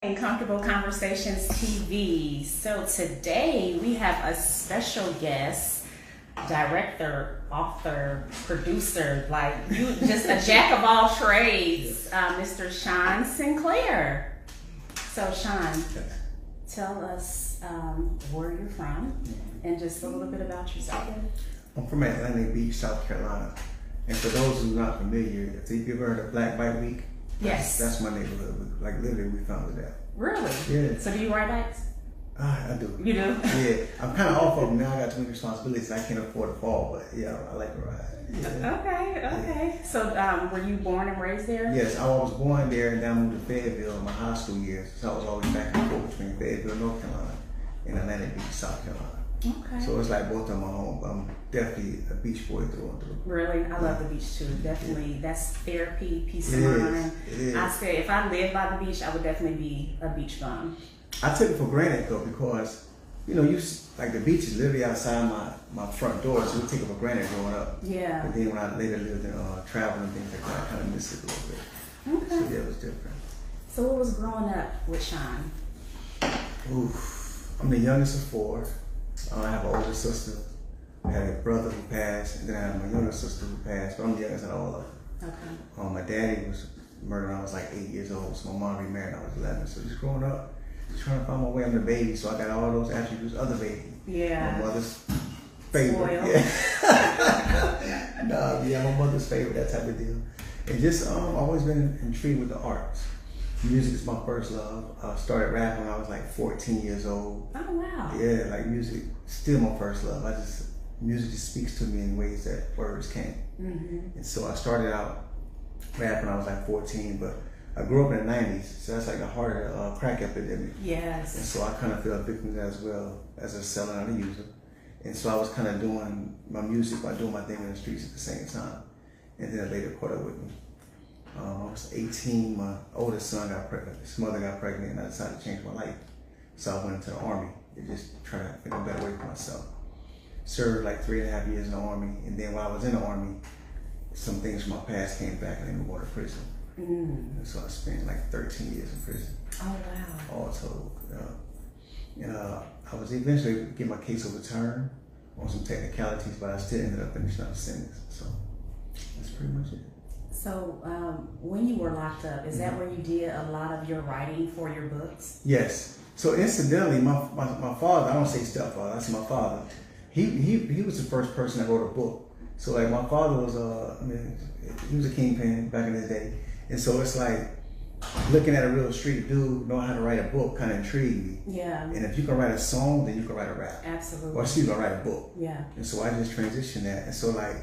Comfortable Conversations TV. So today we have a special guest, director, author, producer, like you, just a jack of all trades, Mr. Shaun Sinclair. So Shaun, tell us where you're from and just a little bit about yourself. I'm from Atlantic Beach, South Carolina. And for those who are not familiar, if you've ever heard of Black Bike Week, yes, that's my neighborhood. Like literally, we founded that. Really? Yeah. So do you ride bikes? I do. You do? Yeah. I'm kind of off of them now. I got too many responsibilities. I can't afford to fall, but yeah, I like to ride. Yeah. Okay. So were you born and raised there? Yes, I was born there and then I moved to Fayetteville in my high school years. So I was always back and forth between Fayetteville, North Carolina, and Atlantic Beach, South Carolina. Okay. So it's like both of my home. I'm definitely a beach boy through and through. Really? I love the beach too. Definitely. Yeah. That's therapy, peace of mind. It is. I say if I lived by the beach, I would definitely be a beach bum. I took it for granted though because, you know, like the beach is literally outside my front door, so we take it for granted growing up. Yeah. But then when I later lived in travel and things like that, I kind of missed it a little bit. Okay. So yeah, it was different. So what was growing up with Shaun? Oof. I'm the youngest of four. I have an older sister. I had a brother who passed, and then I have my younger sister who passed, but I'm the youngest of all of them. Okay. My daddy was murdered when I was like 8 years old, so my mom remarried when I was 11. So just growing up, just trying to find my way. I'm the baby, so I got all those attributes of the baby. Yeah. My mother's favorite. Spoiled. Yeah. My mother's favorite, that type of deal. And just always been intrigued with the arts. Music is my first love. I started rapping when I was like 14 years old. Oh wow. Yeah, like music, still my first love. Music just speaks to me in ways that words can't. Mm-hmm. And so I started out rapping when I was like 14, but I grew up in the 90s, so that's like the heart of the crack epidemic. Yes. And so I kind of feel a victim of that as well as a seller and a user. And so I was kind of doing my music while doing my thing in the streets at the same time. And then it later caught up with me. I was 18, my oldest son got pregnant, his mother got pregnant, and I decided to change my life. So I went into the Army and just try to make a better way for myself. Served like 3.5 years in the Army, and then while I was in the Army, some things from my past came back and they moved on to prison. And so I spent like 13 years in prison. Oh wow. All told. And I was eventually get my case overturned on some technicalities, but I still ended up finishing up the sentence. So that's pretty much it. So when you were locked up, is that where you did a lot of your writing for your books? Yes. So incidentally, my father, I don't say stepfather, that's my father. He was the first person that wrote a book. So like my father was he was a kingpin back in his day. And so it's like looking at a real street dude know how to write a book kind of intrigued me. Yeah. And if you can write a song, then you can write a rap. Absolutely. Or excuse me, write a book. Yeah. And so I just transitioned that. And so like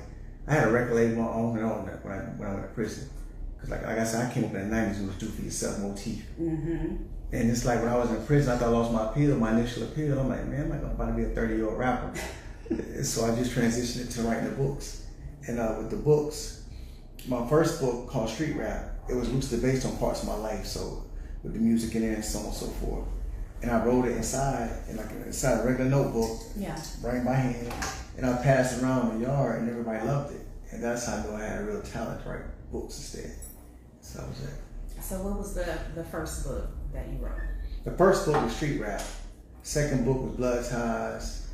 I had a record label on and on when I went to prison. Because like I said, I came up in the 90s, it was do for yourself motif. Mm-hmm. And it's like when I was in prison, I thought I lost my appeal, my initial appeal. I'm like, man, I'm about to be a 30-year-old rapper. So I just transitioned into writing the books. And with the books, my first book called Street Rap, it was loosely based on parts of my life. So with the music in there and so on and so forth. And I wrote it inside a regular notebook, right by hand. And I passed it around the yard and everybody loved it. And that's how I knew I had a real talent to write books instead. So that was it. So what was the first book that you wrote? The first book was Street Rap. Second book was Blood Ties.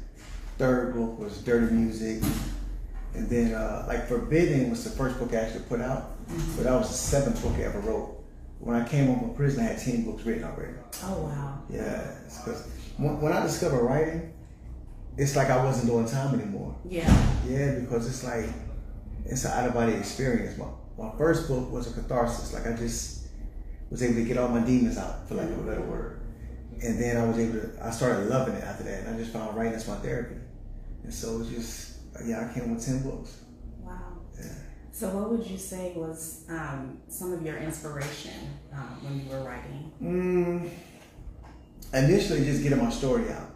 Third book was Dirty Music. And then like Forbidden was the first book I actually put out. But that was the 7th book I ever wrote. When I came home from prison, I had 10 books written already. Oh wow. Yeah, because when I discovered writing, it's like I wasn't doing time anymore. Yeah. Yeah, because it's like, it's an out-of-body experience. My first book was a catharsis. Like I just was able to get all my demons out, for lack of a better word. And then I started loving it after that. And I just found writing as my therapy. And so it's just, I came with 10 books. Wow. Yeah. So what would you say was some of your inspiration when you were writing? Initially just getting my story out.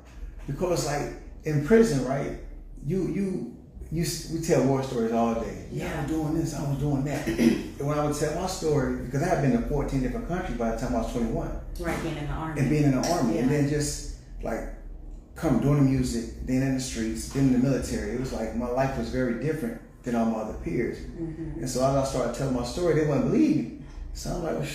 Because like in prison, right, we tell war stories all day. I was doing this, I was doing that. And when I would tell my story, because I had been in 14 different countries by the time I was 21. Right, being in the Army. And being in the Army. And then just like doing the music, then in the streets, then in the military. It was like my life was very different than all my other peers. And so as I started telling my story, they wouldn't believe me. So I'm like,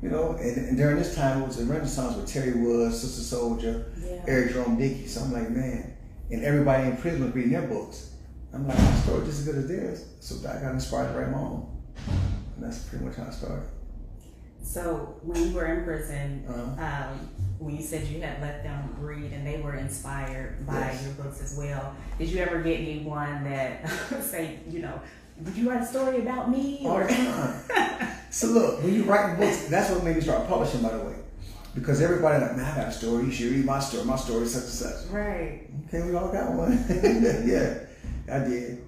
You know, and during this time it was a renaissance with Terry Woods, Sister Soldier, Eric Jerome Dickey. So I'm like, man, and everybody in prison was reading their books. I'm like, my story just as good as theirs. So I got inspired to write my own. And that's pretty much how I started. So when you were in prison, when you said you had let them read and they were inspired by your books as well, did you ever get anyone that say, you know, did you write a story about me? All the time. So look, when you write books, that's what made me start publishing, by the way. Because everybody like, man, I got a story, you should read my story. My story is such and such. Right. Okay, we all got one. Yeah, I did.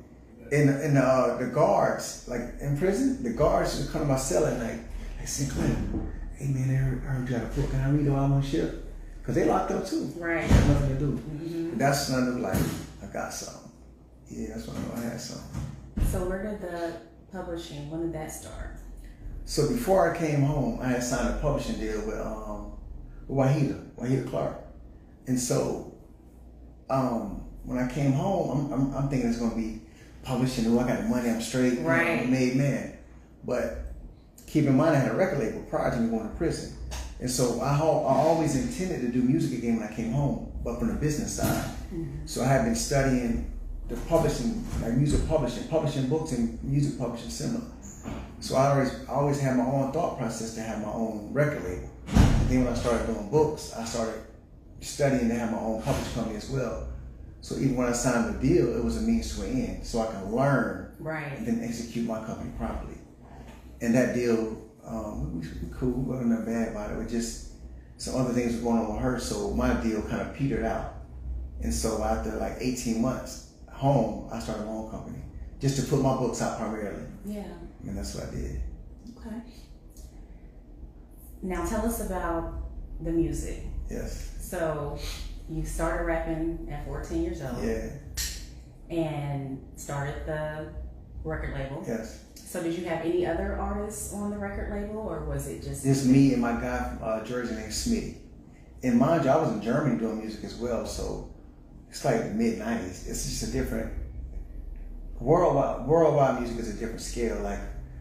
And the guards, like in prison, the guards would come to my cell at night. Hey, Sinclair, hey man, I heard you got a book. Can I read it while I'm on ship? Because they locked up too. Right. They had nothing to do. Mm-hmm. That's when I was like, I got something. Yeah, that's when I know I had something. So where did the publishing, when did that start? So before I came home, I had signed a publishing deal with Wahida Clark. And so when I came home, I'm thinking it's going to be publishing. Oh, I got the money, I'm straight, right. I'm a made man. But keep in mind, I had a record label prior to me going to prison. And so I always intended to do music again when I came home, but from the business side. Mm-hmm. So I had been studying the publishing, like music publishing books and music publishing similar. So I always had my own thought process to have my own record label. And then when I started doing books, I started studying to have my own publishing company as well. So even when I signed the deal, it was a means to an end, so I can learn and then execute my company properly. And that deal, we cool, we wasn't that bad about it. It just some other things were going on with her, so my deal kind of petered out. And so after like 18 months home, I started my own company just to put my books out primarily. Yeah. And that's what I did. Okay. Now tell us about the music. Yes. So you started rapping at 14 years old. Yeah. And started the record label. Yes. So did you have any other artists on the record label, or was it just me and my guy from Jersey named Smitty? And mind you, I was in Germany doing music as well, so it's like the mid-90s. It's just a different worldwide music is a different scale.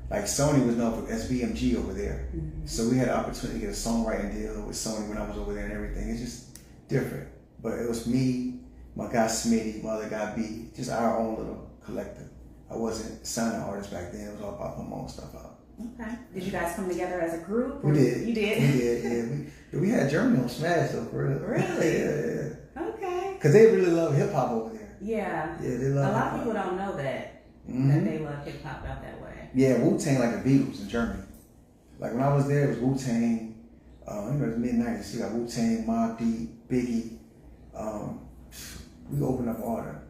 Like Sony was known for SBMG over there. Mm-hmm. So we had an opportunity to get a songwriting deal with Sony when I was over there and everything. It's just different. But it was me, my guy Smitty, my other guy B, just our own little collective. I wasn't signing artists back then. It was all about putting my own stuff out. Okay. Did you guys come together as a group? We did. You did? We did, yeah. We had Germany on Smash though, for real. Really? Yeah. Okay. Because they really love hip-hop over there. Yeah. Yeah, they love a lot hip-hop. of people don't know that, that they love hip-hop out that way. Yeah, Wu-Tang like the Beatles in Germany. Like when I was there, it was Wu-Tang. It was the mid-90s. You got Wu-Tang, Mobb Deep, Biggie. We opened up all them.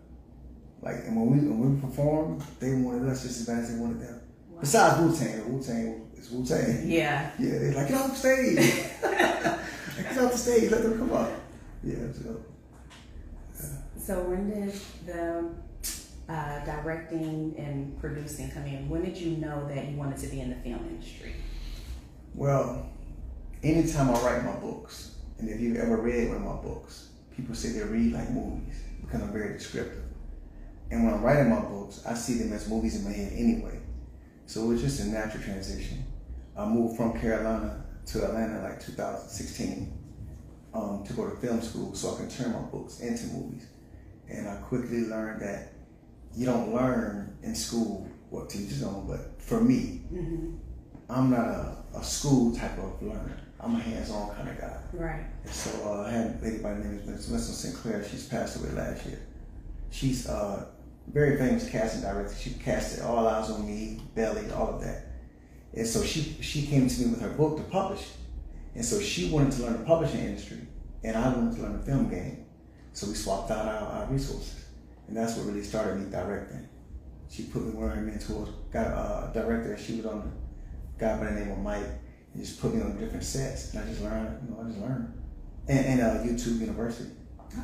Like, and when we performed, they wanted us just as bad as they wanted them. Wow. Besides Wu-Tang is Wu-Tang. Yeah. Yeah, they're like, get off the stage. Get off the stage, let them come up. Yeah, so. So when did the directing and producing come in? When did you know that you wanted to be in the film industry? Well, anytime I write my books, and if you've ever read one of my books, people say they read like movies because I'm very descriptive. And when I'm writing my books, I see them as movies in my head anyway. So it was just a natural transition. I moved from Carolina to Atlanta like 2016 to go to film school so I can turn my books into movies. And I quickly learned that you don't learn in school what teachers on, but for me, I'm not a school type of learner. I'm a hands-on kind of guy. Right. And so I had a lady by the name of Shaun Sinclair. She's passed away last year. She's very famous casting director. She casted All Eyes on Me, Belly, all of that. And so she came to me with her book to publish. And so she wanted to learn the publishing industry, and I wanted to learn the film game. So we swapped out our resources. And that's what really started me directing. She put me with one of her mentors, got a director, and she was on a guy by the name of Mike, and just put me on different sets. And I just learned, And YouTube University.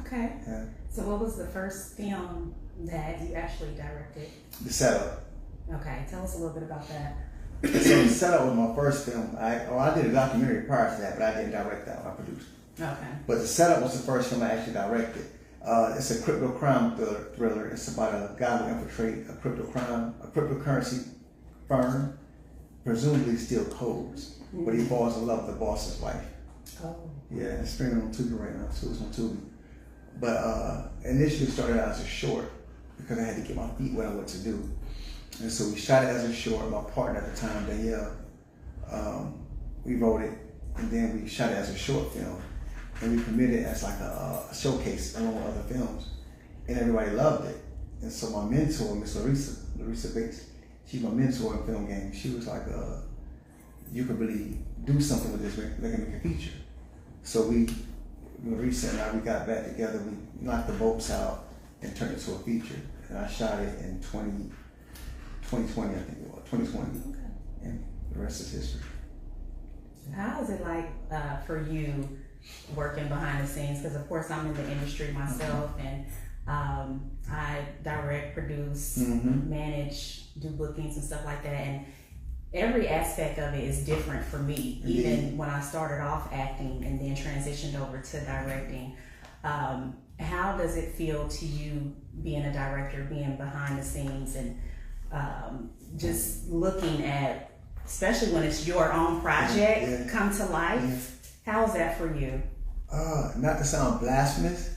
Okay. Yeah. So what was the first film that you actually directed? The Setup. Okay, tell us a little bit about that. So The Setup was my first film. I did a documentary prior to that, but I didn't direct that one, I produced. Okay. But The Setup was the first film I actually directed. It's a crypto crime thriller. It's about a guy who infiltrates a cryptocurrency firm, presumably steal codes. but he falls in love with the boss's wife. Oh. Yeah, it's streaming on Tubi right now, so it's on Tubi. But initially started out as a short because I had to get my feet wet on what to do. And so we shot it as a short. My partner at the time, Danielle, we wrote it, and then we shot it as a short film. And we premiered it as like a showcase along with other films. And everybody loved it. And so my mentor, Miss Larissa Bates, she's my mentor in film game. She was like, you could really do something with this, make a feature. So Larissa and I, we got back together, we knocked the bolts out and turned it into a feature. And I shot it in 2020, I think it was, 2020. Okay. And the rest is history. How is it like for you working behind the scenes? Because of course I'm in the industry myself, and I direct, produce, manage, do bookings and stuff like that, and every aspect of it is different for me. Even when I started off acting and then transitioned over to directing, how does it feel to you being a director, being behind the scenes, and just looking at, especially when it's your own project come to life? How is that for you? Not to sound blasphemous,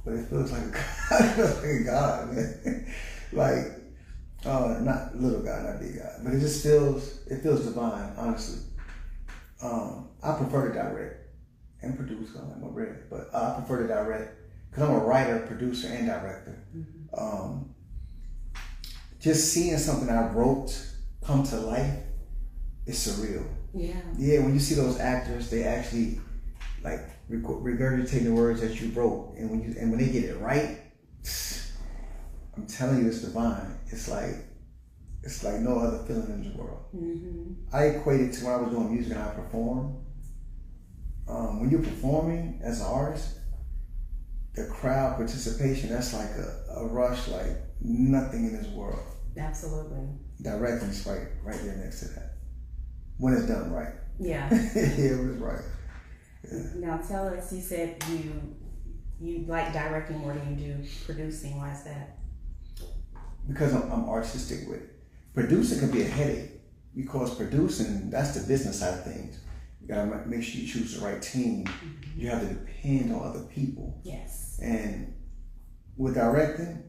but it feels like a God, man. Like, not little God, not big God, but it just feels divine, honestly. I prefer to direct and produce. I'm not ready, but I prefer to direct because I'm a writer, producer, and director. Just seeing something I wrote come to life is surreal. Yeah, when you see those actors, they actually like regurgitate the words that you wrote, and when they get it right, I'm telling you, it's divine. It's like no other feeling in this world. I equate it to when I was doing music and I perform. When you're performing as an artist, the crowd participation, that's like a rush like nothing in this world. Absolutely. Directing is right there next to that. When it's done right. Yeah. Yeah, when it's right. Yeah. Now tell us, you said you like directing more than you do producing. Why is that? Because I'm artistic with it. Producing can be a headache because producing, that's the business side of things. You gotta make sure you choose the right team. You have to depend on other people. Yes. And with directing,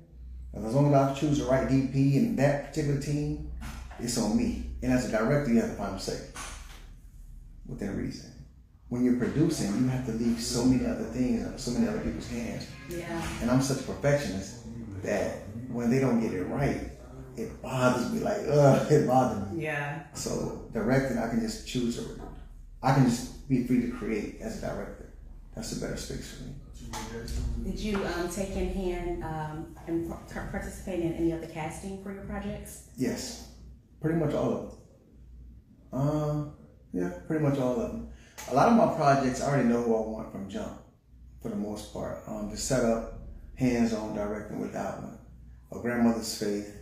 as long as I choose the right DP and that particular team, it's on me. And as a director, you have to find a safe within reason. When you're producing, you have to leave so many other things, so many other people's hands. Yeah. And I'm such a perfectionist that when they don't get it right, it bothers me. Like, it bothers me. Yeah. So directing, I can just choose. I can just be free to create as a director. That's a better space for me. Did you take in hand and participate in any of the casting for your projects? Yes, pretty much all of them. Yeah, pretty much all of them. A lot of my projects, I already know who I want from jump, for the most part. The setup, hands-on directing with that one. A Grandmother's Faith,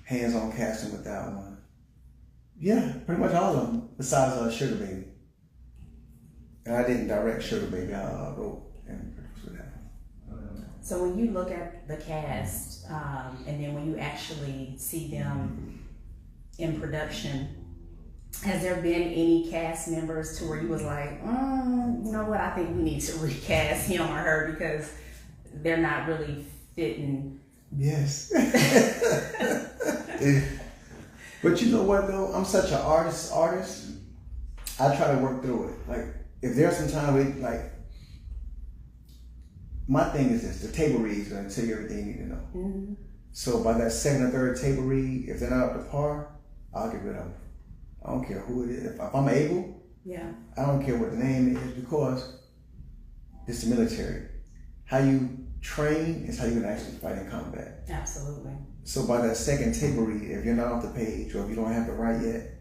hands-on casting with that one. Yeah, pretty much all of them, besides Sugar Baby. And I didn't direct Sugar Baby, I wrote and produced with that one. So when you look at the cast, and then when you actually see them in production, has there been any cast members to where you was like, you know what, I think we need to recast him or her because they're not really fitting? Yes. But you know what though? I'm such an artist. I try to work through it. Like, if there's some time, like, my thing is this: the table read is going to tell you everything you need to know. So by that second or third table read, if they're not up to par, I'll get rid of them. I don't care who it is. If I'm able, I don't care what the name is, because it's the military. How you train is how you're going to actually fight in combat. Absolutely. So by that second table read, if you're not off the page or if you don't have it right yet,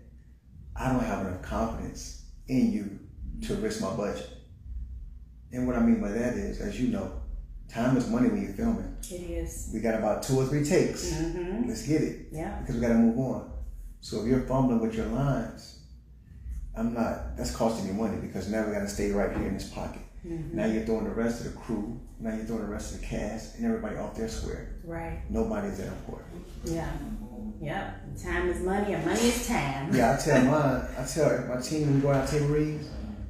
I don't have enough confidence in you to risk my budget. And what I mean by that is, as you know, time is money when you're filming. It is. We got about 2 or 3 takes. Let's get it. Yeah. Because we got to move on. So if you're fumbling with your lines, that's costing me money because now we got to stay right here in this pocket. Now you're throwing the rest of the crew, now you're throwing the rest of the cast and everybody off their square. Right. Nobody's that important. Yeah. Yep. Time is money and money is time. Yeah, I tell my team when we go out table reads,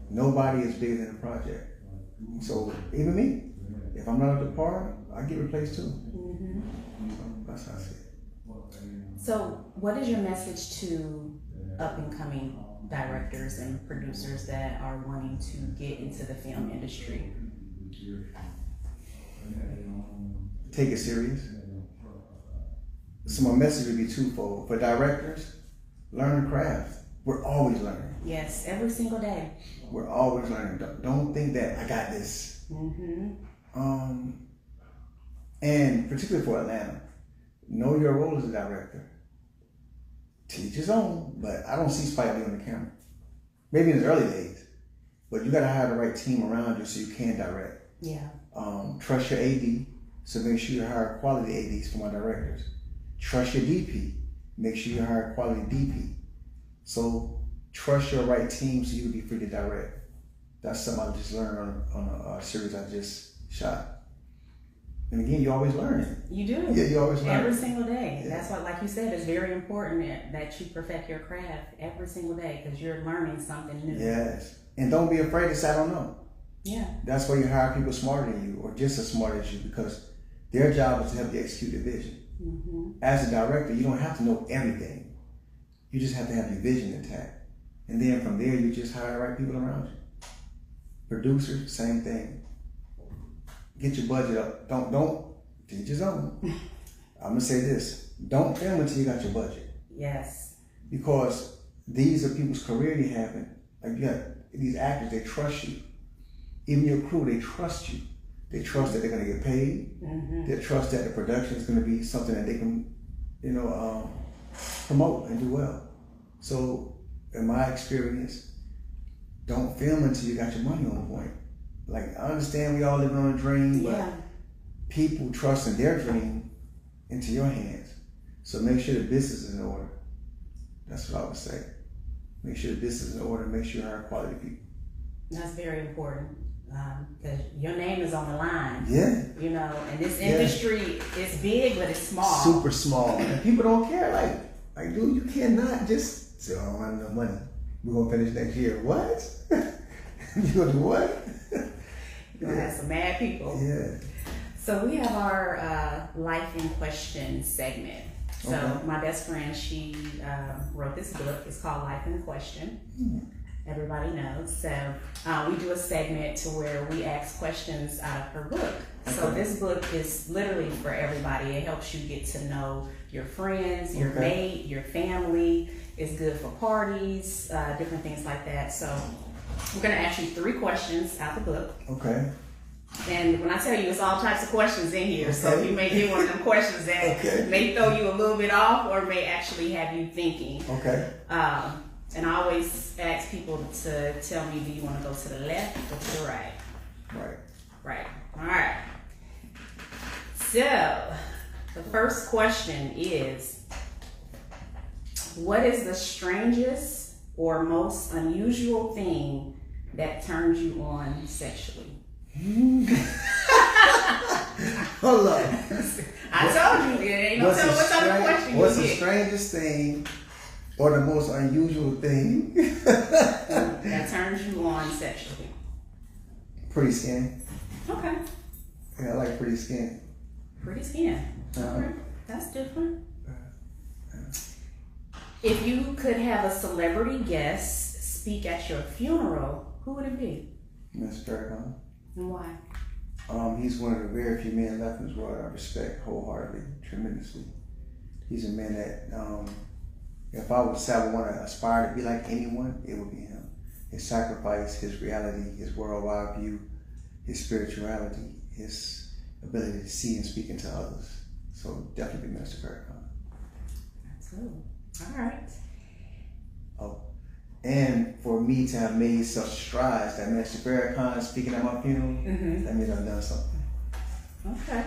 nobody is bigger than the project. So even me, if I'm not up to par, I get replaced too. That's how I see it. So what is your message to up and coming directors and producers that are wanting to get into the film industry? Take it serious. So my message would be twofold. For directors, learn the craft. We're always learning. Yes, every single day. We're always learning. Don't think that I got this. And particularly for Atlanta, know your role as a director. Teach his own, but I don't see Spike Lee on the camera. Maybe in his early days, but you gotta have the right team around you so you can direct. Yeah. Trust your AD, so make sure you hire quality ADs for my directors. Trust your DP, make sure you hire quality DP. So trust your right team so you can be free to direct. That's something I just learned on a series I just shot. And again, you're always learning. You do. Yeah, you always learn. Every single day. Yeah. That's what, like you said, it's very important that you perfect your craft every single day because you're learning something new. Yes. And don't be afraid to say, I don't know. Yeah. That's why you hire people smarter than you or just as smart as you because their job is to help you execute the vision. As a director, you don't have to know everything. You just have to have your vision intact. And then from there, you just hire the right people around you. Producer, same thing. Get your budget up. Don't teach your own. I'm gonna say this: don't film until you got your budget. Yes. Because these are people's career you having. Like you got these actors, they trust you. Even your crew, they trust you. They trust that they're gonna get paid. They trust that the production is gonna be something that they can, promote and do well. So, in my experience, don't film until you got your money on point. Like, I understand we all living on a dream, but people trusting their dream into your hands. So make sure the business is in order. That's what I would say. Make sure the business is in order. Make sure you hire quality people. That's very important because your name is on the line. Yeah. And this industry is big, but it's small. Super small. And people don't care. Like, dude, you cannot just say, oh, I don't have no money. We're going to finish next year. What? You going to do what? You're going to have some mad people. Yeah. So we have our Life in Question segment. So my best friend, she wrote this book. It's called Life in Question. Everybody knows. So we do a segment to where we ask questions out of her book. So this book is literally for everybody. It helps you get to know your friends, your mate, your family. It's good for parties, different things like that. So we're going to ask you 3 questions out the book. Okay. And when I tell you, it's all types of questions in here. So you may get one of them questions that may throw you a little bit off or may actually have you thinking. Okay. And I always ask people to tell me, do you want to go to the left or to the right? Right. Right. All right. So the first question is, what is the strangest or most unusual thing that turns you on sexually? Hold on. I told you, it ain't no telling what type of question you What's the strangest thing or the most unusual thing that turns you on sexually? Pretty skin. Okay. Yeah, I like pretty skin. Pretty skin. Alright. That's different. If you could have a celebrity guest speak at your funeral, who would it be? Mr. Farrakhan. And why? He's one of the very few men left in this world I respect wholeheartedly, tremendously. He's a man that, if I would say I would want to aspire to be like anyone, it would be him. His sacrifice, his reality, his worldwide view, his spirituality, his ability to see and speak into others. So definitely Mr. Farrakhan. Absolutely. All right. Oh. And for me to have made such strides that Mr. Farrakhan speaking at my funeral, that means I've done something. Okay.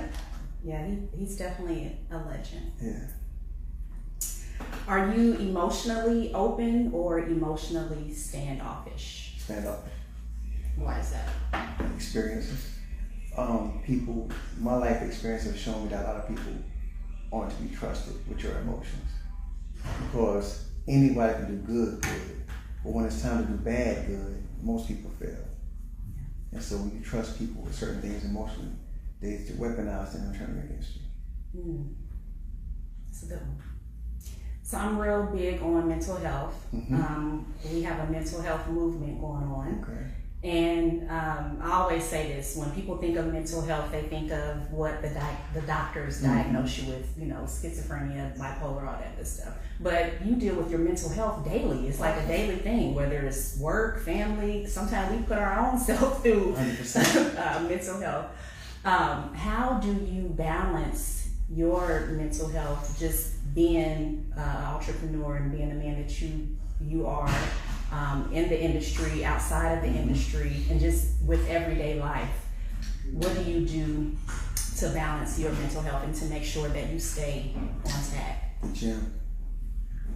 Yeah, he's definitely a legend. Yeah. Are you emotionally open or emotionally standoffish? Standoffish. Why is that? experiences. People, my life experience has shown me that a lot of people aren't to be trusted with your emotions, because anybody can do good, but when it's time to do bad good, most people fail. And so when you trust people with certain things emotionally, they weaponize them and turn them against you. That's a good one. So I'm real big on mental health. We have a mental health movement going on. Okay. And I always say this, when people think of mental health, they think of what the doctors diagnose you with, schizophrenia, bipolar, all that good stuff. But you deal with your mental health daily. It's like a daily thing, whether it's work, family. Sometimes we put our own self through mental health. How do you balance your mental health, just being an entrepreneur and being the man that you are, in the industry, outside of the industry, and just with everyday life? What do you do to balance your mental health and to make sure that you stay on track? The gym.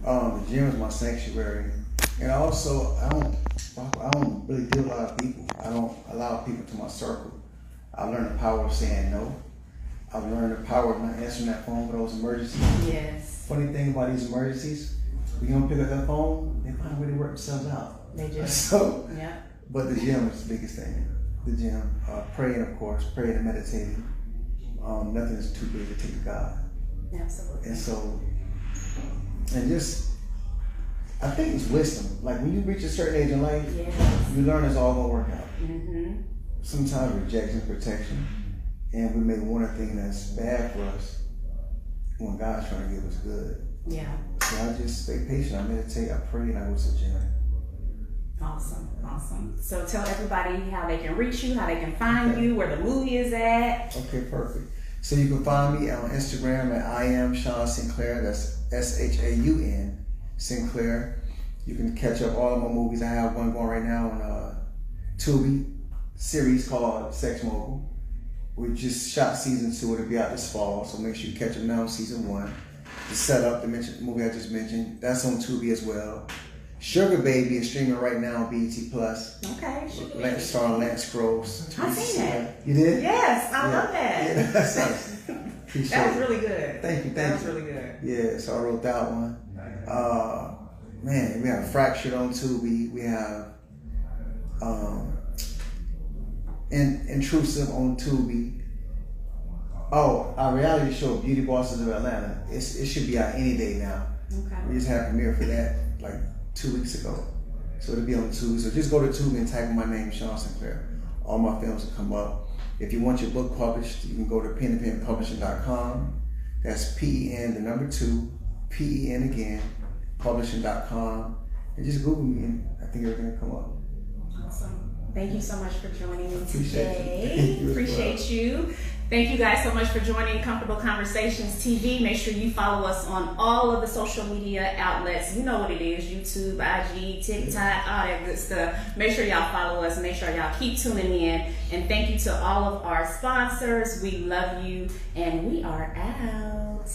The gym is my sanctuary, and also I don't really deal with a lot of people. I don't allow people to my circle. I've learned the power of saying no. I've learned the power of not answering that phone for those emergencies. Yes. Funny thing about these emergencies, when you don't pick up that phone, they find a way to work themselves out. They do. So, yeah. But the gym is the biggest thing. The gym, praying, of course, praying and meditating. Nothing is too big to take to God. Absolutely. And so, and just, I think it's wisdom. Like when you reach a certain age in life, you learn it's all gonna work out. Sometimes rejection, protection, and we may want a thing that's bad for us when God's trying to give us good. Yeah. So I just stay patient. I meditate, I pray, and I go to the gym. Awesome. So tell everybody how they can reach you, how they can find you, where the movie is at. Okay, perfect. So you can find me on Instagram at I am Shaun Sinclair. That's SHAUN Sinclair. You can catch up all of my movies. I have one going right now on Tubi series called Sex Mogul. We just shot season 2. It'll be out this fall, so make sure you catch up now on season 1. The setup, the movie I just mentioned, that's on Tubi as well. Sugar Baby is streaming right now on BET Plus. Okay. Starring Lance Gross. I've seen that. You did? Yes, I love that. Yeah, that's nice. That was really good. Thank you. That was really good. Yeah, so I wrote that one. Man, we have Fractured on Tubi. We have Intrusive on Tubi. Oh, our reality show, Beauty Bosses of Atlanta. It should be out any day now. Okay. We just had a premiere for that like 2 weeks ago. So it'll be on Tubi. So just go to Tubi and type in my name, Shaun Sinclair. All my films will come up. If you want your book published, you can go to penandpenpublishing.com. That's PEN, the number 2, PEN again, publishing.com. And just Google me and I think everything will come up. Awesome. Thank you so much for joining me today. Appreciate you. Thank you guys so much for joining Comfortable Conversations TV. Make sure you follow us on all of the social media outlets. You know what it is, YouTube, IG, TikTok, all that good stuff. Make sure y'all follow us. Make sure y'all keep tuning in. And thank you to all of our sponsors. We love you. And we are out.